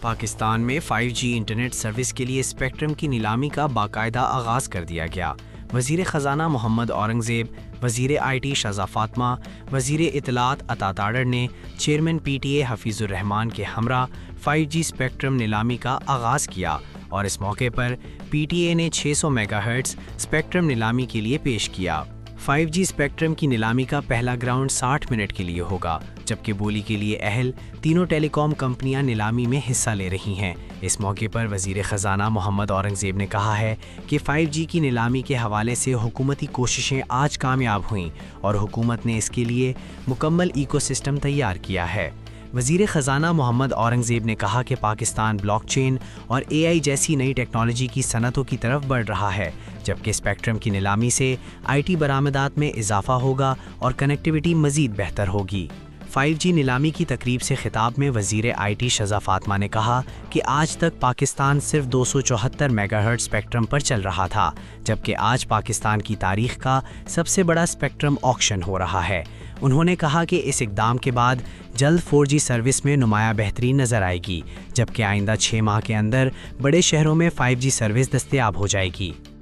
پاکستان میں 5G internet service کے لیے اسپیکٹرم کی نیلامی کا باقاعدہ آغاز کر دیا گیا۔ وزیر خزانہ محمد اورنگزیب، وزیر آئی ٹی شہزہ فاطمہ، وزیر اطلاعات عطا تاڑر نے chairman P T A Hafeez ur Rehman کے ہمراہ 5G اسپیکٹرم نیلامی کا آغاز کیا اور اس موقع پر پی ٹی اے نے 600 میگا ہرٹز اسپیکٹرم نیلامی کے لیے پیش کیا۔ 5G اسپیکٹرم کی نیلامی کا پہلا گراؤنڈ 60 منٹ کے لیے ہوگا، جبکہ بولی کے لیے اہل تینوں ٹیلی کام کمپنیاں نیلامی میں حصہ لے رہی ہیں۔ اس موقع پر وزیر خزانہ محمد اورنگزیب نے کہا ہے کہ 5G کی نیلامی کے حوالے سے حکومتی کوششیں آج کامیاب ہوئیں اور حکومت نے اس کے لیے مکمل ایکو سسٹم تیار کیا ہے۔ وزیر خزانہ محمد اورنگزیب نے کہا کہ پاکستان بلاک چین اور AI جیسی نئی ٹیکنالوجی کی صنعتوں کی طرف بڑھ رہا ہے، جبکہ اسپیکٹرم کی نیلامی سے IT برآمدات میں اضافہ ہوگا اور کنیکٹیوٹی مزید بہتر ہوگی۔ 5G نیلامی کی تقریب سے خطاب میں وزیر IT شہزہ فاطمہ نے کہا کہ آج تک پاکستان صرف 274 میگا ہرٹز اسپیکٹرم پر چل رہا تھا، جبکہ آج پاکستان کی تاریخ کا سب سے بڑا اسپیکٹرم آکشن ہو رہا ہے۔ انہوں نے کہا کہ اس اقدام کے بعد جلد 4G سروس میں نمایاں بہتری نظر آئے گی، جبکہ آئندہ 6 ماہ کے اندر بڑے شہروں میں 5G سروس دستیاب ہو جائے گی۔